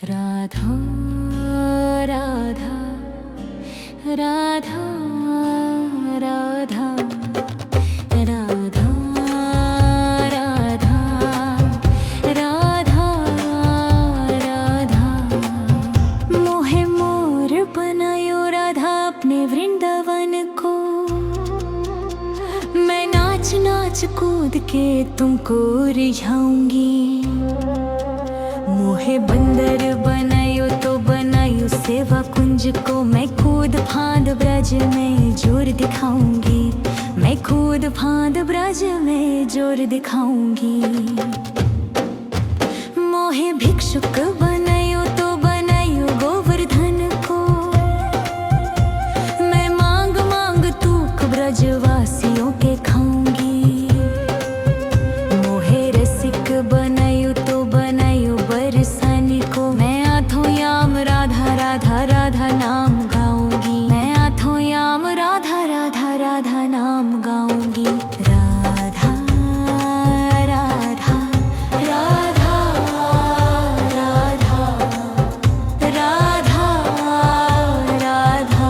राधा राधा राधा राधा राधा राधा राधा राधा मोहे मोर बनायो राधा अपने वृंदावन को। मैं नाच नाच कूद के तुमको रिझाऊंगी। मोहे बंदर बनायो तो बनायो सेवा कुंज को। मैं कूद फांद ब्रज में जोर दिखाऊंगी। मैं कूद फांद ब्रज में जोर दिखाऊंगी। मोहे भिक्षुक बनायो तो बनायो गोवर्धन को। मैं मांग मांग तूक ब्रजवासियों के खाऊंगी। मोहे रसिक बनायो तो बनायो बरसाने को। मैं आठों याम राधा राधा राधा नाम गाऊंगी। मैं आठों याम राधा राधा राधा नाम गाऊंगी। राधा राधा राधा राधा राधा राधा।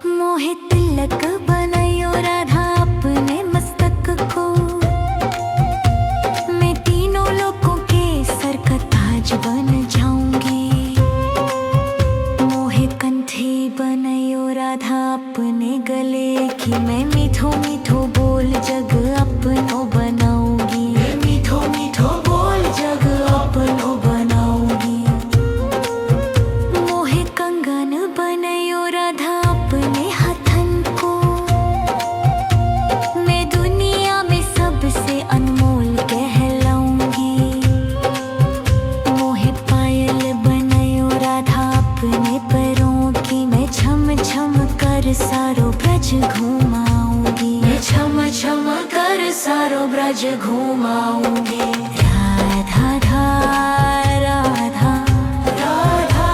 मोहे तिलक बनायो राधा अपने मस्तक को। मैं तीनों लोगों के सर का ताज बन जाऊंगी। मोहे कंठी बनायो राधा अपने गले की। मैं मीठो मीठो बोल जग अपनो बनाऊंगी। मैं मीठो मीठो बोल जग अपनो बनाऊंगी। मोहे कंगन बनायो राधा अपने हाथन को। मैं दुनिया में सबसे अनमोल कहलाऊंगी। मोहे पायल बनायो राधा अपने पैरों की। मैं छम छम कर सारो ब्रज घुमाऊंगी। मैं छम छम कर सारो ब्रज घुमाऊंगी। राधा राधा राधा राधा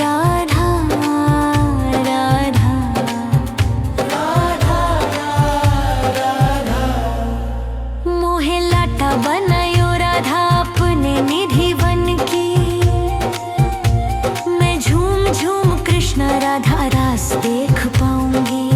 राधा। मोहे लाटा बनायो राधा अपने निधि बन की। मैं झूम झूम कृष्ण राधा रास देख पाऊंगी।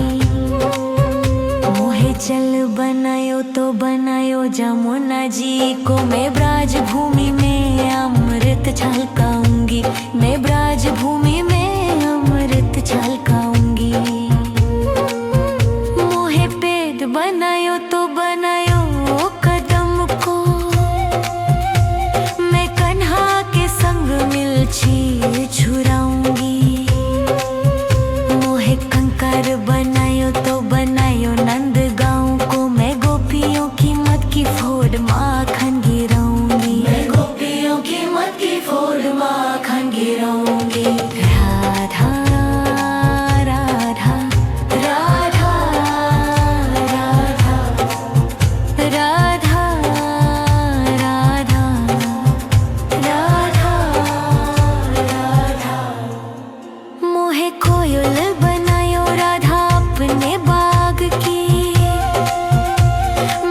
मोहे जल बनायो तो बनायो जमुना जी को। मैं ब्राज भूमि में अमृत छलकाऊंगी। मैं ब्राज भूमि में अमृत छलकाऊंगी। मोहे पेड़ बनायो तो बनायो कदम को। मैं कन्हा के संग मिलछी छुराऊंगी। मोहे कंकर बनायो तो बनायो नंद गाँव को। मैं गोपियों की मत की फोड़ माखन गिराऊंगी। मैं गोपियों की मत की फोड़ माखन गिराऊंगी। राधा राधा राधा राधा राधा राधा राधा। मोहे कोयल बनायो राधा अपने बाग की।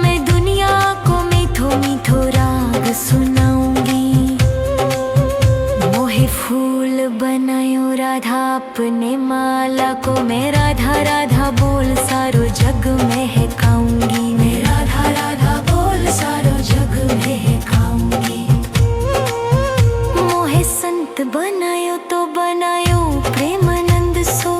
मैं दुनिया को मीठो मीठो राग सुनाऊंगी। मोहे फूल बनायो राधा अपने माला को। मैं राधा राधा बोल सारो जग महकाऊंगी। मैं राधा राधा बोल सारो जग महकाऊंगी। मोहे संत बनायो तो बनायो प्रेमानंद सो।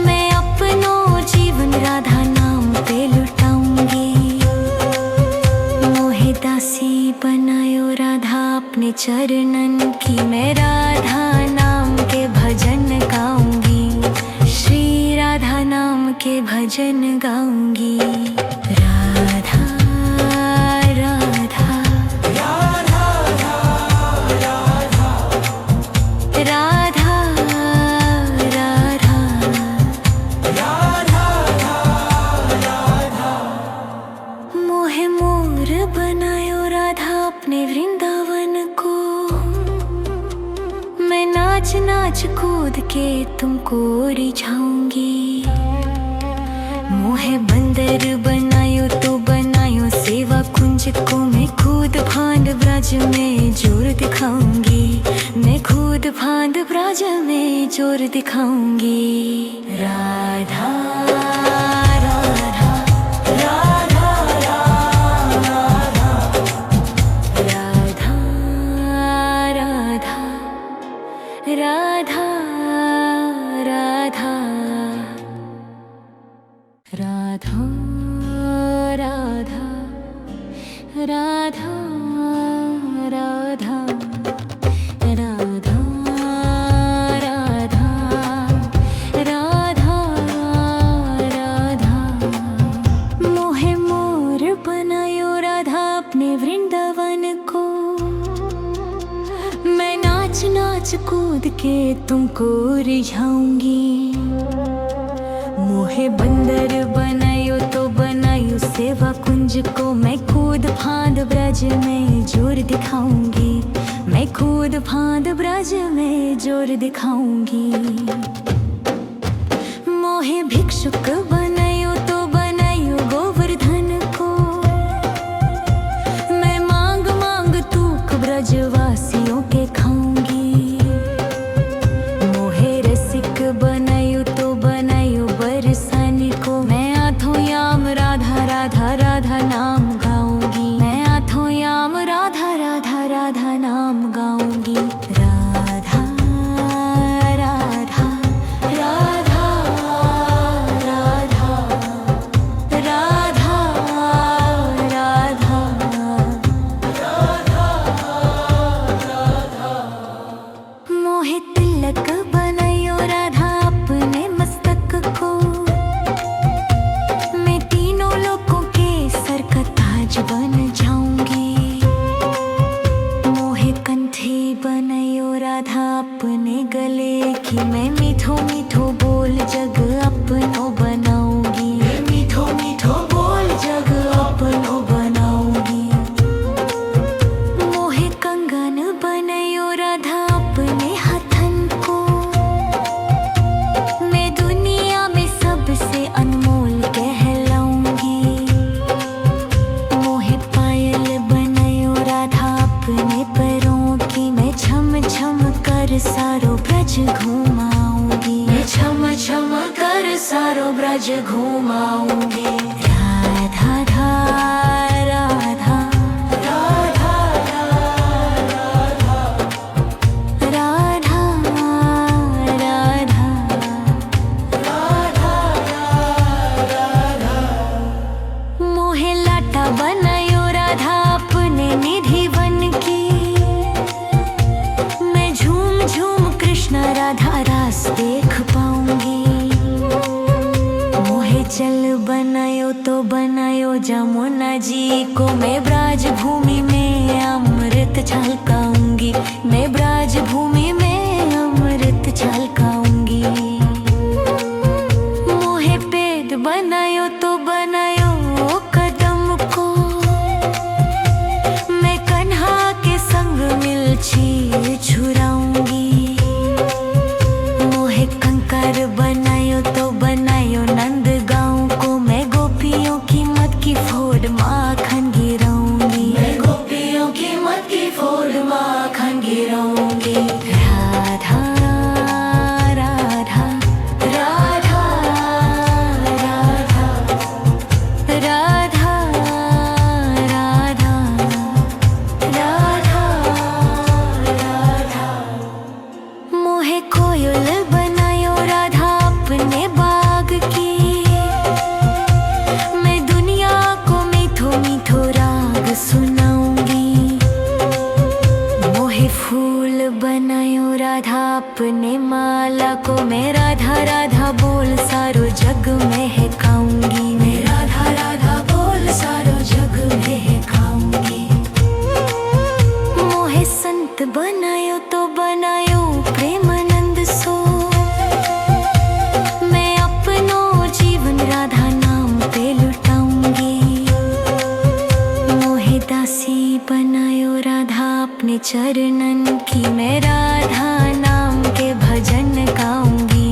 मैं अपनो जीवन राधा नाम पे लुटाऊंगी। मोहे दासी बनायो राधा अपने चरणन की। मैं राधा नाम के भजन गाऊंगी। श्री राधा नाम के भजन गाऊंगी। राधा राधा राधा राधा। मोहे मोर बनायो राधा अपने वृंदावन को। मैं नाच नाच कूद के तुमको रिझाऊंगी। मोहे बंदर बनायो तो बनायो सेवा कुंज को मैं खुद फांद ब्रज में जोर दिखाऊंगी, मैं खुद फांद ब्रज में जोर दिखाऊंगी। राधा राधा राधा राधा राधा राधा राधा राधा राधा राधा राधा राधा राधा राधा राधा मोहे मोर बनायो राधा अपने वृंदावन को, मैं नाच नाच कूद के तुमको रिझाऊंगी। मोहे बंदर बनायो तो बनायो सेवा कुंज को, मैं खुद फांद ब्रज में जोर दिखाऊंगी, मैं खुद फांद ब्रज में जोर दिखाऊंगी। मोहे भिक्षुक बनायो तो बनायो गोवर्धन को, मैं मांग मांग तूक ब्रजवासियों के खाऊंगी। मोहे रसिक बनायो तो बनायो बरसाने को, मैं आठों याम राधा राधा राधा नाम गाऊंगी, मैं आठों याम राधा राधा राधा नाम गाऊंगी। राधा राधा राधा राधा राधा राधा मोहे तिलक बनायो राधा अपने मस्तक को, मैं तीनों लोगों के सर का ताज बन जाऊंगी। मोहे कंठी बनायो राधा अपने गले की, मैं मीठो मीठो बोल जग अपनो बनाऊंगी, मैं मीठो मीठो बोल जग अपनो बनाऊंगी। मोहे कंगन बनायो राधा अपने हाथन को, मैं दुनिया में सबसे अनमोल कहलाऊंगी। मोहे पायल बनायो राधा अपने पैरों की, मैं छम छम कर सारो ब्रज घुमाऊंगी, मैं छम छम कर सारो ब्रज घुमाऊंगी। राधा राधा राधा राधा राधा मोहे लाटा बनायो राधा अपने निधि बन की, मैं झूम झूम कृष्ण राधा रास देख पाऊंगी। मोहे जल बनायो तो बनायो जमुना जी को, मैं ब्राज भूमि में अमृत छलकाऊंगी, मैं ब्राज भूमि में अमृत छलकाऊंगी। मोहे पेड़ बनायो तो बनायो कदम को, मैं कन्हा के संग मिलछी छुराऊंगी। मोहे कंकर बनायो तो बनायो नंद गाँव को, मैं गोपियों की मत की फोड़ माखन गिराऊंगी, मैं गोपियों की मत की फोड़ माखन गिराऊंगी। राधा राधा राधा राधा राधा राधा राधा मोहे कोयल बनायो राधा अपने बाग की, मैं दुनिया को मीठो मीठो राग सुनाऊंगी। मोहे फूल बनायो राधा अपने माला को, मैं राधा राधा बोल सारो जग महकाऊंगी, मैं राधा राधा बोल सारो जग महकाऊंगी। मोहे संत बनायो तो बनायो प्रेमानंद सो, मैं अपनो जीवन राधा नाम पे लुटाऊंगी। मोहे दासी बनायो राधा अपने चरणन की, मैं राधा नाम के भजन गाऊंगी,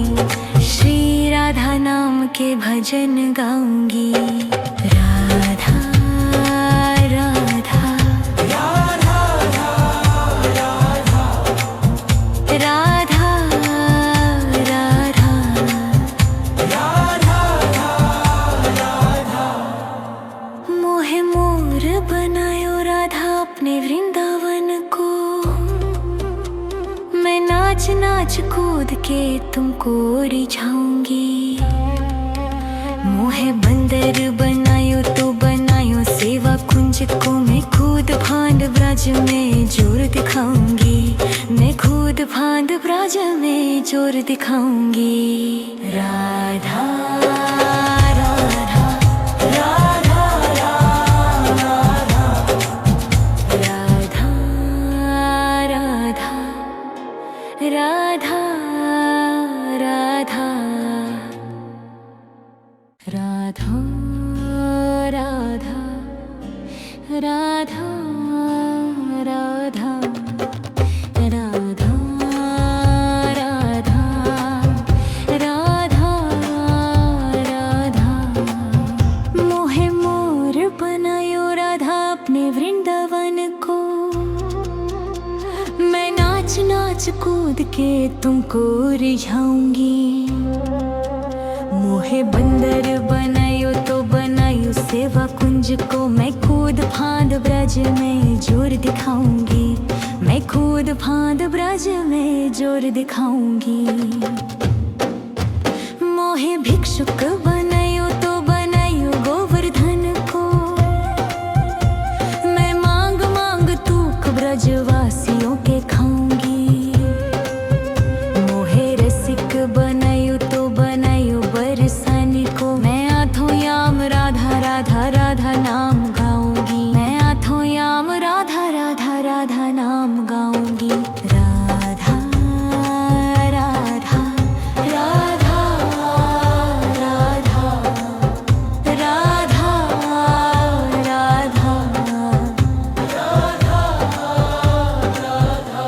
श्री राधा नाम के भजन गाऊंगी। के तुमको रिझाऊंगी। मोहे बंदर बनायो तो बनायो सेवा कुंज को, मैं खुद फांद ब्रज में जोर दिखाऊंगी। मैं खुद फांद ब्रज में जोर दिखाऊंगी। राधा राधा राधा राधा राधा राधा राधा राधा राधा राधा राधा राधा राधा राधा राधा राधा। मोहे मोर बनायो राधा अपने वृंदावन को, मैं नाच नाच कूद के तुमको रिझाऊंगी। मोहे बंदर बनायो तो बनायो सेवा कुंज को, मैं खुद फांद ब्रज में जोर दिखाऊंगी। मैं खुद फांद ब्रज में जोर दिखाऊंगी। मोहे भिक्षुक बनायो तो बनायो गोवर्धन को, मैं मांग मांग तूक ब्रजवासियों के खाऊंगी। मोहे रसिक बनायो तो बनायो बरसाने को, मैं आठों याम राधा राधा राधा नाम गाऊंगी। मैं आठों याम राधा राधा राधा नाम गाऊंगी। राधा राधा राधा राधा राधा राधा।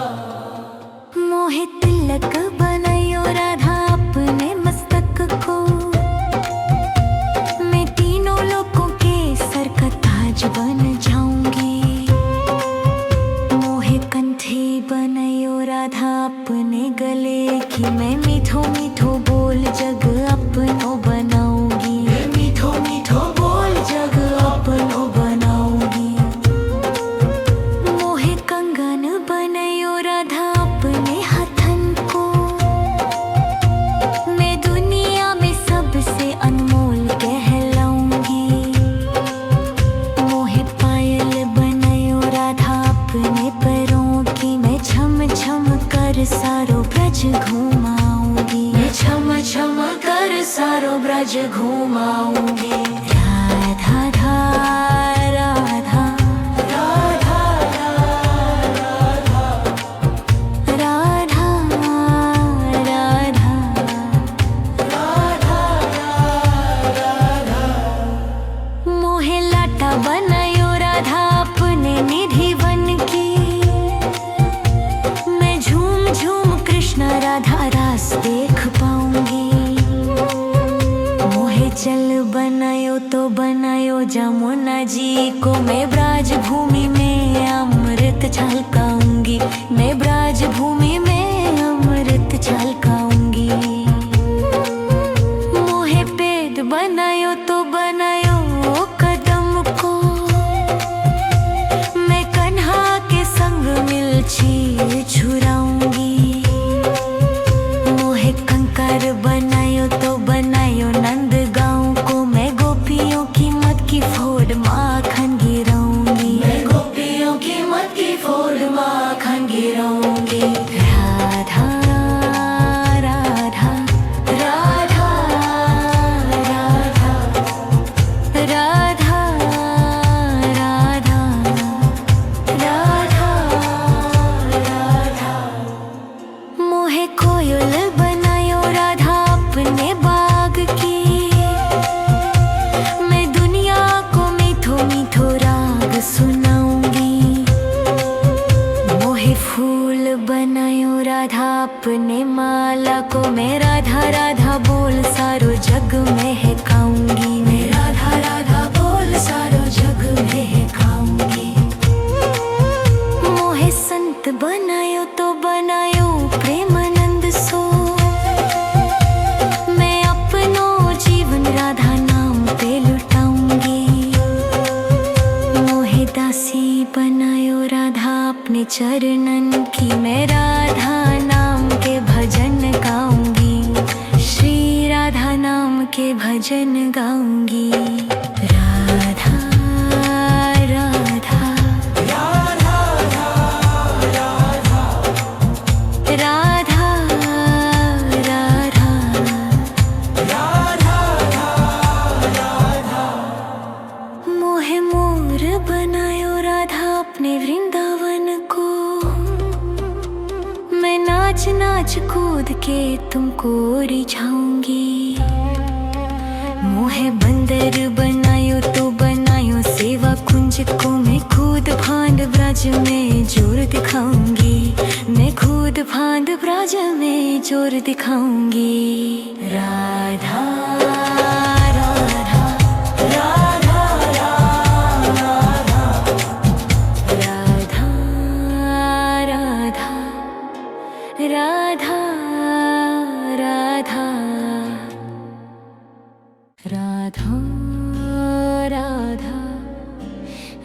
मोहे तिलक बनायो राधा अपने मस्तक को, मैं तीनों लोगों के सर का ताज बन जाऊंगी। मोहे कंठी बनायो राधा अपने गले की, मैं मीठो मीठो बोल जग अपनो बनाऊंगी। मैं मीठो मीठो बोल जग अपनो बनाऊंगी। मोहे कंगन बनायो राधा अपने हाथन को, मैं दुनिया में सबसे अनमोल कहलाऊंगी। मोहे पायल बनायो राधा अपने पैरों की, मैं छम छम कर सारो ब्रज घुमाऊंगी। मैं छम छम कर सारो ब्रज घुमाऊंगी। राधा राधा राधा राधा राधा राधा। मोहे लाटा बनायो राधा अपने निधि बन की, मैं झूम झूम कृष्ण राधा रास देख पाऊंगी। मोहे जल बनायो तो बनायो जमुना जी को, मैं ब्राज भूमि में अमृत छलकाऊंगी। मैं ब्राज भूमि में अमृत छलकाऊंगी। मोहे पेड़ बनायो तो बनायो कदम को, मैं कन्हा के संग मिलछी छुराऊंगी। मोहे कंकर बनायो तो बनायो नंद गांव को, मैं गोपियों की मत की फोड़ माखन गिराऊंगी। मैं गोपियों की मत की फोड़ माखन गिराऊंगी। राधा राधा राधा राधा राधा राधा राधा राधा। मोहे कोयल बनायो राधा अपने बाग की, मैं दुनिया को मीठो मीठो राग सुनाऊंगी। मोहे फूल बनायो राधा अपने माला को, मैं राधा राधा बोल सारो जग महकाऊंगी। मैं राधा राधा बोल सारो जग महकाऊंगी। मोहे संत बनायो तो बनायो प्रेमानंद सो, मैं अपनो जीवन राधा नाम पे लुटाऊंगी। मोहे दासी बनायो राधा अपने चरणन की, मैं राधा नाम के भजन गाऊं। नाच कूद के तुमको रिझाऊंगी। मोहे बंदर बनायो तो बनायो सेवा कुंज को, मैं खुद फांद ब्रज में जोर दिखाऊंगी। मैं खुद फांद ब्रज में जोर दिखाऊंगी। राधा राधा राधा राधा राधा राधा राधा राधा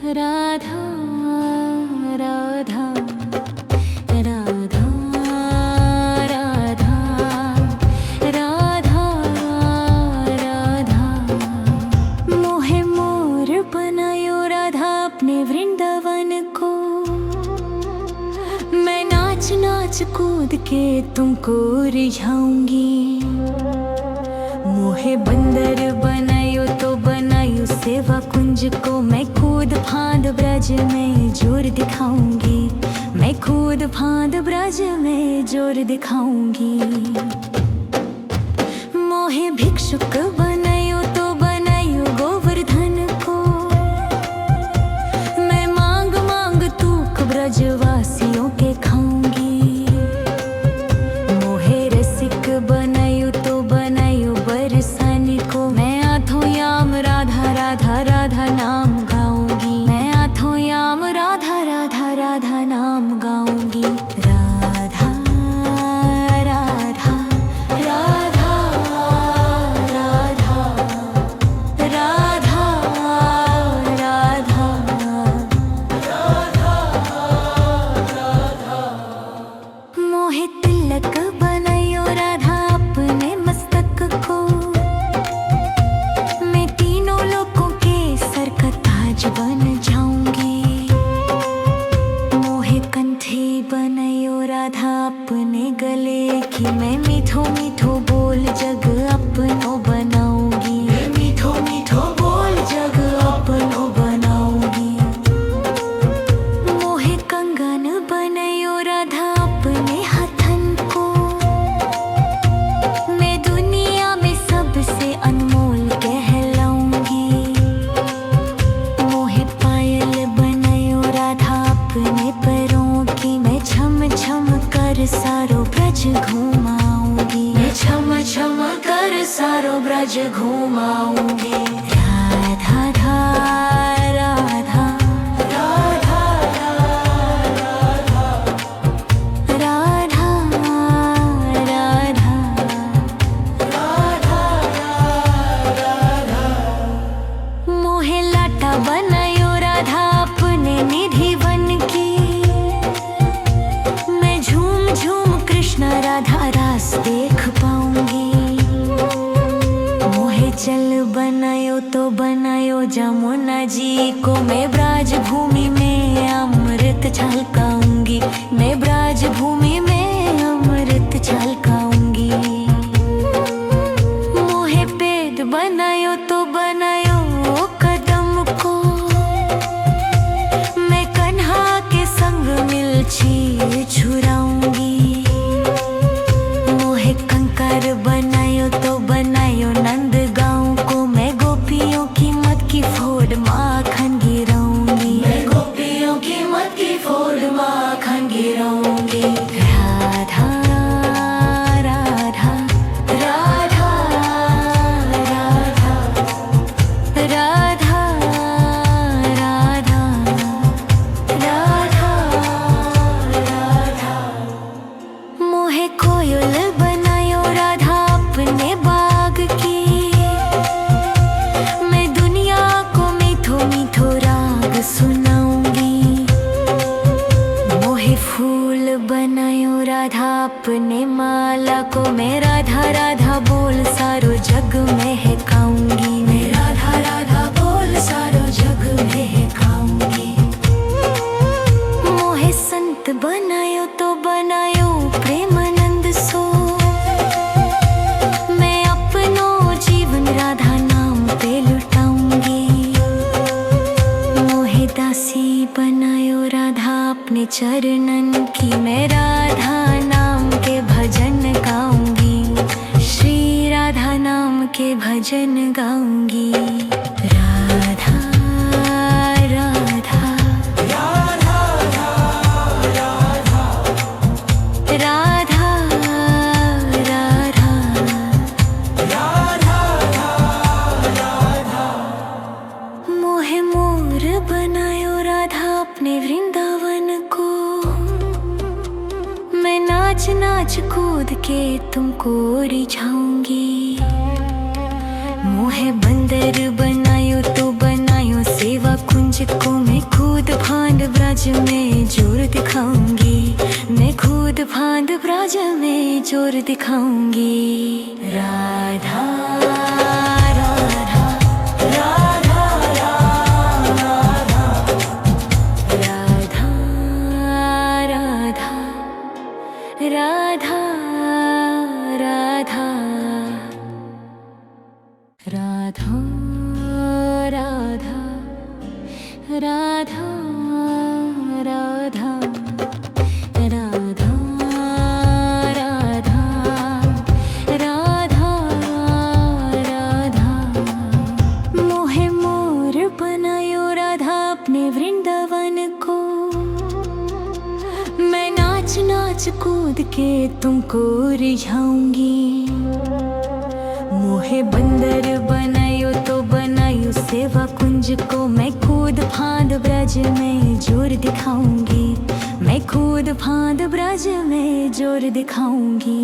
राधा राधा राधा राधा राधा राधा राधा। मोहे मोर बनायो राधा अपने वृंदावन को, मैं नाच नाच कूद के तुमको रिझाऊंगी। मोहे बंदर बनायो तो बनायो सेवा कुंज को, मैं खुद फांद ब्रज में जोर दिखाऊंगी। मैं खुद फांद ब्रज में जोर दिखाऊंगी। मोहे भिक्षुक बनायो तो बनायो गोवर्धन को, मैं मांग मांग तूक ब्रजवासियों के खाऊंगी। मोहे रसिक बनायो तो बनायो बरसाने को, मैं आठों याम राधा राधा राधा नाम गाऊंगी। मैं आठों याम राधा राधा राधा नाम गाऊंगी। राधा राधा राधा राधा राधा राधा। मोहे तिलक बनायो राधा अपने मस्तक को, मैं तीनों लोगों के सर का ताज बन जाऊंगी। मोहे कंठी बनायो राधा अपने गले की, मैं मीठो मीठो बोल जग अपनो बनाऊंगी। मैं मीठो मीठो बोल जग अपनो बनाऊंगी। मोहे कंगन बनायो राधा अपने हथन को, मैं दुनिया में सबसे अनमोल कहलाऊंगी। मोहे पायल बनायो राधा अपने पैरों की, मैं छम छम कर सारो ब्रज घुमाऊंगी। मैं छम छम कर सारो ब्रज घुमाऊंगी। राधा राधा राधा राधा राधा राधा। मोहे लाटा बनायो राधा अपने निधि बन की, मैं झूम झूम कृष्ण राधा रास देख पाऊंगी। मोहे जल बनायो तो बनायो जमुना जी को, मैं ब्राज भूमि में अमृत छलकाऊंगी। मैं ब्राज भूमि में अमृत छलकाऊंगी। मोहे पेड़ बनायो तो बनायो कदम को, मैं कन्हा के संग मिलछी छुराऊंगी। मोहे कंकर बनायो तो बनायो नंद गांव को, मैं गोपियों की मत की फोड़ माखन गिराऊंगी। मैं गोपियों की मत की फोड़ माखन गिराऊंगी। राधा राधा राधा राधा राधा राधा राधा। मोहे कोयल बनायो राधा अपने बाग की, मैं दुनिया को मीठो मीठो राग सुनाऊंगी। मोहे फूल बनायो राधा अपने माला को, मैं राधा राधा बोल सारो जग में है गाऊंगी। मैं राधा राधा बोल सारो जग में है गाऊंगी। मोहे संत बनायो तो बनायो प्रेमानंद सो, मैं अपनो जीवन राधा नाम पे लुटाऊंगी। मोहे दासी बनायो राधा अपने चरणन की, मैं राधा नाम के भज भजन गाऊंगी। राधा राधा राधा राधा राधा मोहे मोर बनायो राधा अपने वृंदावन को। मैं नाच नाच कूद के तुमको रिझाऊंगी। मोहे बंदर बनायो तो बनायो सेवा कुंज को। मैं खुद फांद ब्रज में जोर दिखाऊंगी। मैं खुद फांद ब्रज में जोर दिखाऊंगी। राधा राधा राधा राधा राधा राधा राधा राधा राधा राधा राधा राधा राधा राधा राधा राधा मोहे मोर बनायो राधा अपने वृंदावन को। मैं नाच नाच कूद के तुमको रिझाऊंगी। मोहे बंदर बनायो तो बनायो सेवा कुंज को। मैं खुद फांद ब्रज में जोर दिखाऊंगी। मैं खुद फांद ब्रज में जोर दिखाऊंगी।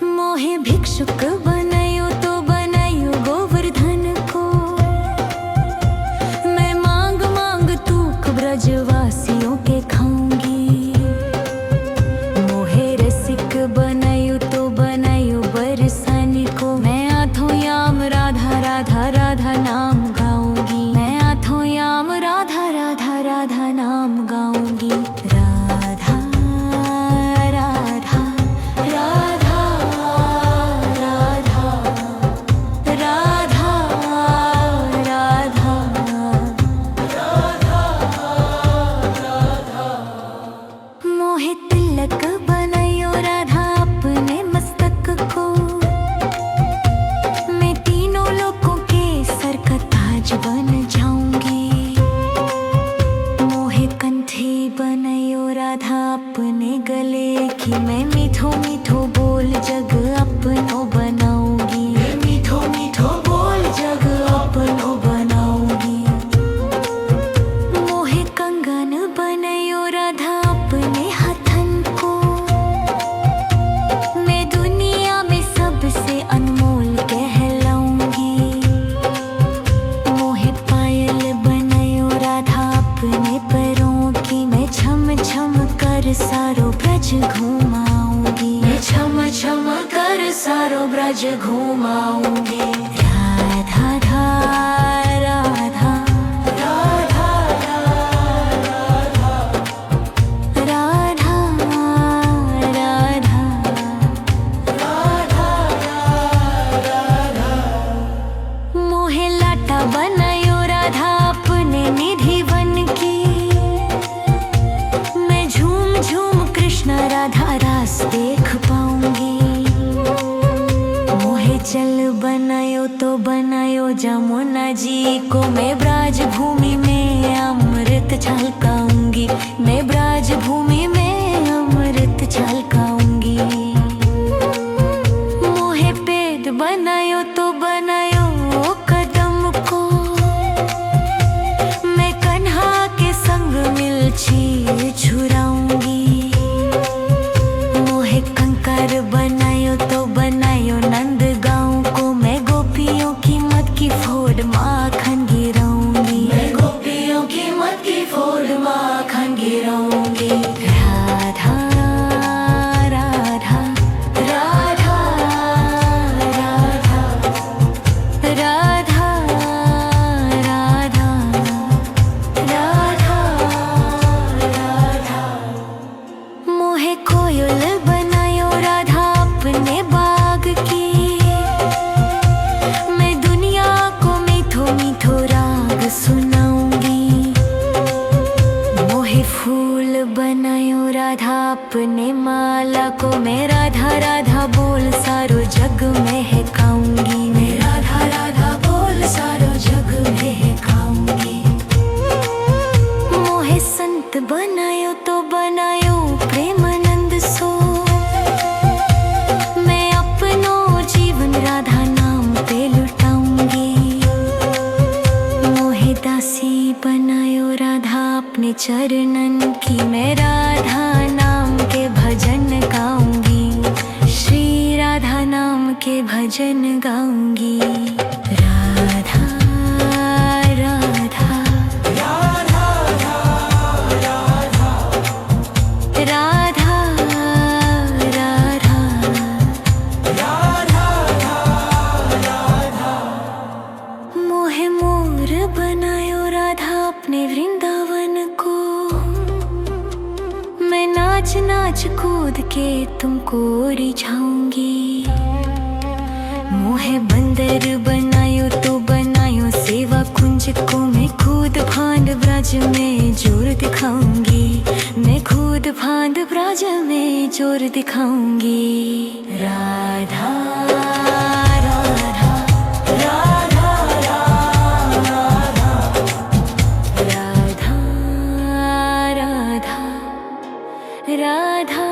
मोहे भिक्षुक बनायो तो बनायो गोवर्धन को। मैं मांग मांग तूक ब्रजवासियों के खाऊंगी। मोहे रसिक बनायो तो बनायो बरसाने को। मैं आठों याम राधा राधा राधा नाम गाऊंगी। मैं आठों याम राधा राधा राधा नाम गाऊंगी। राधा राधा राधा राधा राधा राधा मोहे तिलक बनायो राधा अपने मस्तक को। मैं तीनों लोगों के सर का ताज बन जाऊंगी। मोहे कंठी बनायो राधा अपने गले की। मैं मीठो मीठो बोल जग अपनो बनाऊंगी। मैं मीठो मीठो बोल जग अपनो बनाऊंगी। मोहे कंगन बनायो राधा अपने हाथन को। मैं दुनिया में सबसे अनमोल कहलाऊंगी। मोहे पायल बनायो राधा अपने पैरों की। मैं छम छम कर सारो ब्रज घुमाऊंगी। मैं छम छम कर सारो ब्रज घुमाऊंगी। राधा राधा राधा राधा राधा राधा मोहे लाटा बनायो राधा अपने निधि बन की। मैं झूम झूम कृष्ण राधा रास देख पाऊंगी। मोहे चल बनायो तो बनायो जमुना जी को। मैं ब्राज भूमि में अमृत छलकाऊंगी। मैं ब्राज भूमि में अमृत छलकाऊंगी। मोहे पेड़ बनायो तो बनायो कदम को। मैं कन्हा के संग मिलछी छुराऊंगी। मोहे कंकर बनायो तो बनायो नंद गाँव को। मैं गोपियों की मत की फोड़ माखन गिराऊंगी। मैं गोपियों की मत की फोड़ माखन गिराऊंगी। राधा राधा राधा राधा राधा राधा राधा राधा मोहे कोयल बनायो राधा अपने बाग की। मैं दुनिया को मीठो मीठो राग सुनाऊंगी। मोहे फूल बनायो राधा अपने माला को। मैं राधा राधा बोल सारो जग में है बनायो राधा अपने चरणन की। मैं राधा नाम के भजन गाऊंगी, श्री राधा नाम के भजन गाऊंगी। राधा राधा राधा राधा राधा मोहे मोर बनायो राधा अपने वृंदावन को। मैं नाच नाच कूद के तुमको रिझाऊंगी। मोहे बंदर बनायो तो बनायो सेवा कुंज को। मैं कूद फांद ब्रज में जोर दिखाऊंगी। मैं कूद फांद ब्रज में जोर दिखाऊंगी। राधा राधा राधा राधा राधा राधा